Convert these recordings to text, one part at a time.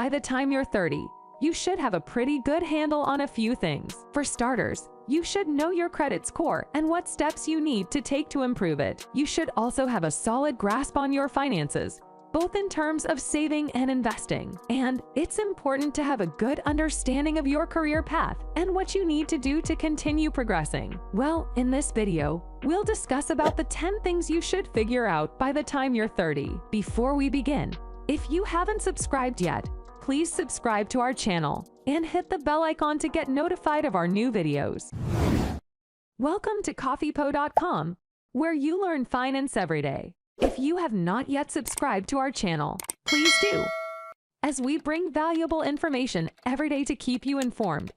By the time you're 30, you should have a pretty good handle on a few things. For starters, you should know your credit score and what steps you need to take to improve it. You should also have a solid grasp on your finances, both in terms of saving and investing. And it's important to have a good understanding of your career path and what you need to do to continue progressing. Well, in this video, we'll discuss about the 10 things you should figure out by the time you're 30. Before we begin, if you haven't subscribed yet, please subscribe to our channel and hit the bell icon to get notified of our new videos. Welcome to Coffeepo.com, where you learn finance every day. If you have not yet subscribed to our channel, please do, as we bring valuable information every day to keep you informed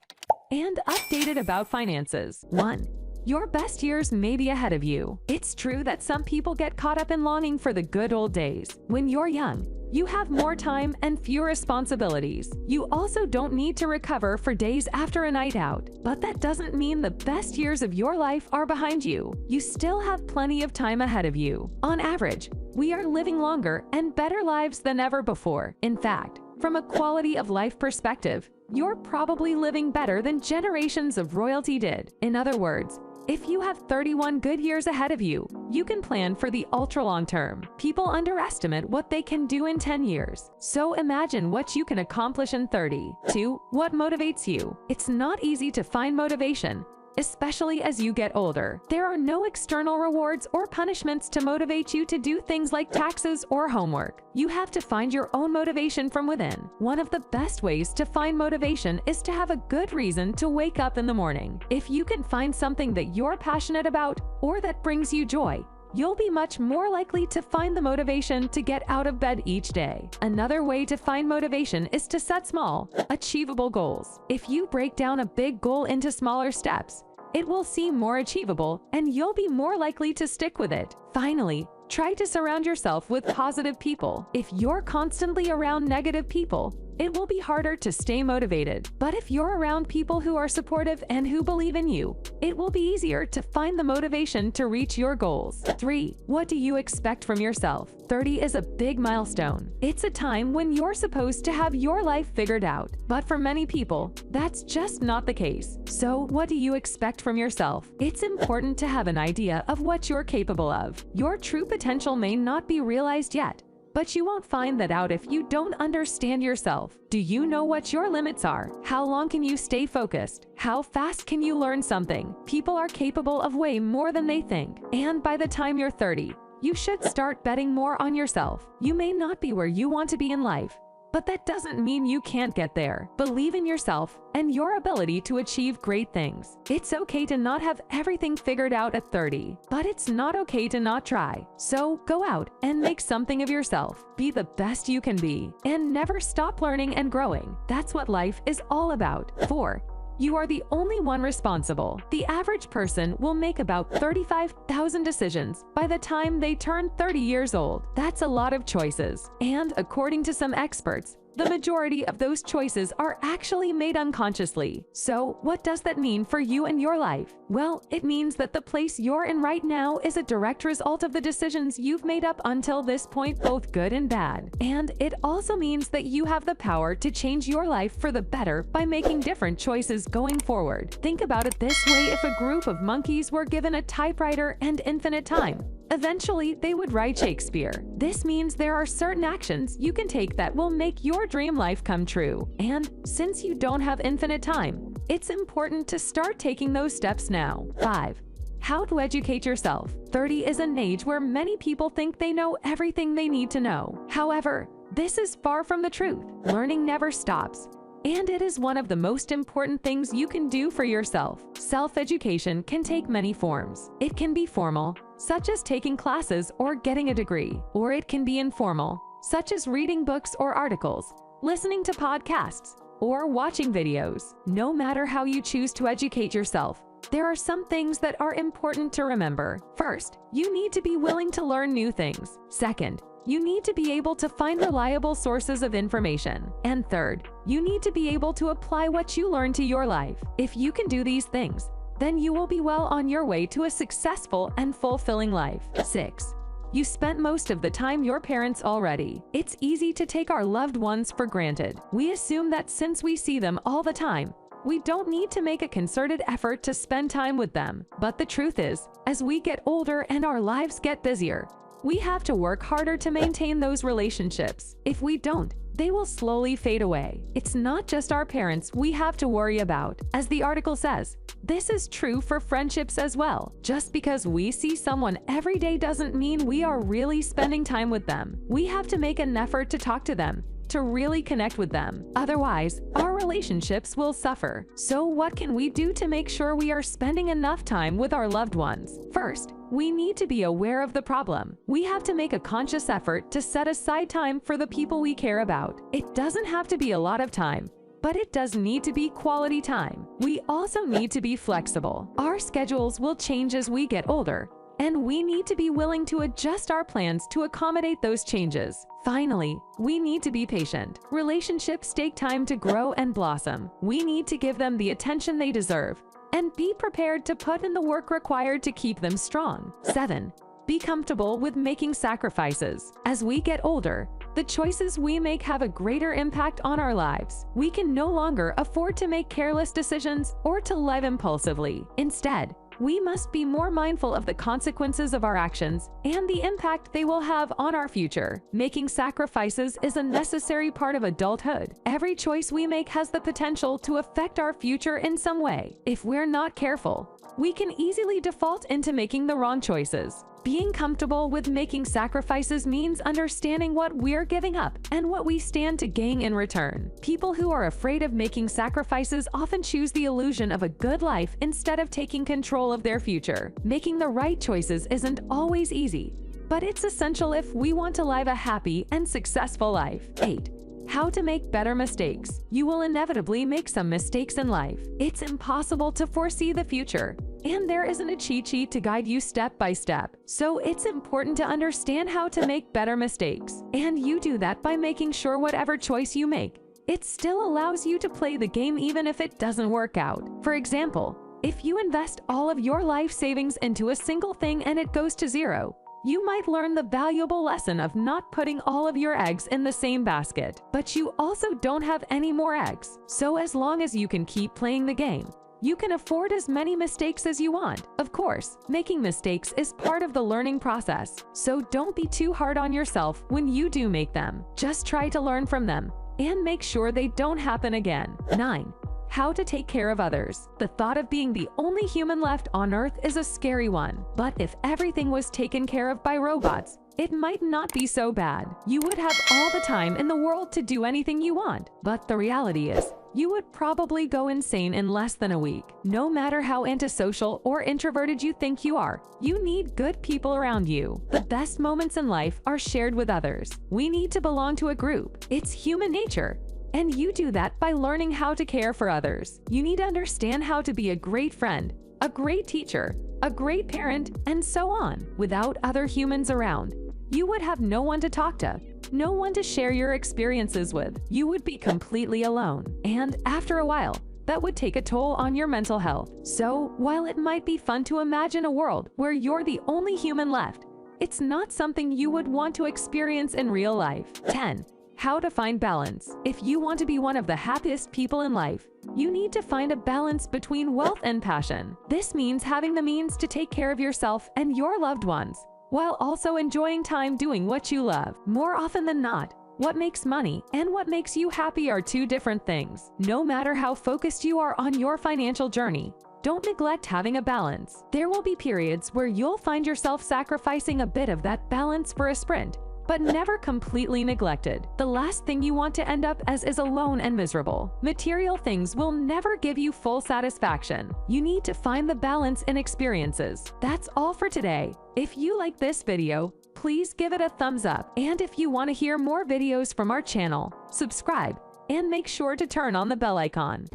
and updated about finances. 1. Your best years may be ahead of you. It's true that some people get caught up in longing for the good old days. When you're young, you have more time and fewer responsibilities. You also don't need to recover for days after a night out. But that doesn't mean the best years of your life are behind you. You still have plenty of time ahead of you. On average, we are living longer and better lives than ever before. In fact, from a quality of life perspective, you're probably living better than generations of royalty did. In other words, if you have 31 good years ahead of you, you can plan for the ultra-long term. People underestimate what they can do in 10 years. So imagine what you can accomplish in 30. 2. What motivates you? It's not easy to find motivation, especially as you get older. There are no external rewards or punishments to motivate you to do things like taxes or homework. You have to find your own motivation from within. One of the best ways to find motivation is to have a good reason to wake up in the morning. If you can find something that you're passionate about or that brings you joy, you'll be much more likely to find the motivation to get out of bed each day. Another way to find motivation is to set small, achievable goals. If you break down a big goal into smaller steps, it will seem more achievable and you'll be more likely to stick with it. Finally, try to surround yourself with positive people. If you're constantly around negative people, it will be harder to stay motivated. But if you're around people who are supportive and who believe in you, it will be easier to find the motivation to reach your goals. 3. What do you expect from yourself? 30 is a big milestone. It's a time when you're supposed to have your life figured out. But for many people, that's just not the case. So, what do you expect from yourself? It's important to have an idea of what you're capable of. Your true potential may not be realized yet, but you won't find that out if you don't understand yourself. Do you know what your limits are? How long can you stay focused? How fast can you learn something? People are capable of way more than they think. And by the time you're 30, you should start betting more on yourself. You may not be where you want to be in life, but that doesn't mean you can't get there. Believe in yourself and your ability to achieve great things. It's okay to not have everything figured out at 30, but it's not okay to not try. So go out and make something of yourself. Be the best you can be and never stop learning and growing. That's what life is all about. 4. You are the only one responsible. The average person will make about 35,000 decisions by the time they turn 30 years old. That's a lot of choices. And according to some experts, the majority of those choices are actually made unconsciously. So, what does that mean for you and your life? Well, it means that the place you're in right now is a direct result of the decisions you've made up until this point, both good and bad. And it also means that you have the power to change your life for the better by making different choices going forward. Think about it this way: if a group of monkeys were given a typewriter and infinite time, eventually they would write Shakespeare. This means there are certain actions you can take that will make your dream life come true. And since you don't have infinite time, it's important to start taking those steps now. 5. How to educate yourself. 30 is an age where many people think they know everything they need to know. However, this is far from the truth. Learning never stops, and it is one of the most important things you can do for yourself. Self-education can take many forms. It can be formal, such as taking classes or getting a degree, or it can be informal, such as reading books or articles, listening to podcasts, or watching videos. No matter how you choose to educate yourself, there are some things that are important to remember. First, you need to be willing to learn new things. Second, you need to be able to find reliable sources of information. And third, you need to be able to apply what you learn to your life. If you can do these things, then you will be well on your way to a successful and fulfilling life. 6. You spent most of the time your parents already. It's easy to take our loved ones for granted. We assume that since we see them all the time, we don't need to make a concerted effort to spend time with them. But the truth is, as we get older and our lives get busier, we have to work harder to maintain those relationships. If we don't, they will slowly fade away. It's not just our parents we have to worry about. As the article says, this is true for friendships as well. Just because we see someone every day doesn't mean we are really spending time with them. We have to make an effort to talk to them, to really connect with them. Otherwise, our relationships will suffer. So what can we do to make sure we are spending enough time with our loved ones? First, we need to be aware of the problem. We have to make a conscious effort to set aside time for the people we care about. It doesn't have to be a lot of time, but it does need to be quality time. We also need to be flexible. Our schedules will change as we get older, and we need to be willing to adjust our plans to accommodate those changes. Finally, we need to be patient. Relationships take time to grow and blossom. We need to give them the attention they deserve and be prepared to put in the work required to keep them strong. 7. Be comfortable with making sacrifices. As we get older, the choices we make have a greater impact on our lives. We can no longer afford to make careless decisions or to live impulsively. Instead, we must be more mindful of the consequences of our actions and the impact they will have on our future. Making sacrifices is a necessary part of adulthood. Every choice we make has the potential to affect our future in some way. If we're not careful, we can easily default into making the wrong choices. Being comfortable with making sacrifices means understanding what we're giving up and what we stand to gain in return. People who are afraid of making sacrifices often choose the illusion of a good life instead of taking control of their future. Making the right choices isn't always easy, but it's essential if we want to live a happy and successful life. 8. How to make better mistakes. You will inevitably make some mistakes in life. It's impossible to foresee the future, and there isn't a cheat sheet to guide you step by step. So it's important to understand how to make better mistakes. And you do that by making sure whatever choice you make, it still allows you to play the game even if it doesn't work out. For example, if you invest all of your life savings into a single thing and it goes to zero, you might learn the valuable lesson of not putting all of your eggs in the same basket. But you also don't have any more eggs. So as long as you can keep playing the game, you can afford as many mistakes as you want. Of course, making mistakes is part of the learning process, so don't be too hard on yourself when you do make them. Just try to learn from them and make sure they don't happen again. 9. How to take care of others. The thought of being the only human left on Earth is a scary one. But if everything was taken care of by robots, it might not be so bad. You would have all the time in the world to do anything you want. But the reality is, you would probably go insane in less than a week. No matter how antisocial or introverted you think you are, you need good people around you. The best moments in life are shared with others. We need to belong to a group. It's human nature. And you do that by learning how to care for others. You need to understand how to be a great friend, a great teacher, a great parent, and so on. Without other humans around, you would have no one to talk to, no one to share your experiences with. You would be completely alone. And after a while, that would take a toll on your mental health. So, while it might be fun to imagine a world where you're the only human left, it's not something you would want to experience in real life. 10. How to find balance. If you want to be one of the happiest people in life, you need to find a balance between wealth and passion. This means having the means to take care of yourself and your loved ones, while also enjoying time doing what you love. More often than not, what makes money and what makes you happy are two different things. No matter how focused you are on your financial journey, don't neglect having a balance. There will be periods where you'll find yourself sacrificing a bit of that balance for a sprint, but never completely neglected. The last thing you want to end up as is alone and miserable. Material things will never give you full satisfaction. You need to find the balance in experiences. That's all for today. If you like this video, please give it a thumbs up. And if you want to hear more videos from our channel, subscribe and make sure to turn on the bell icon.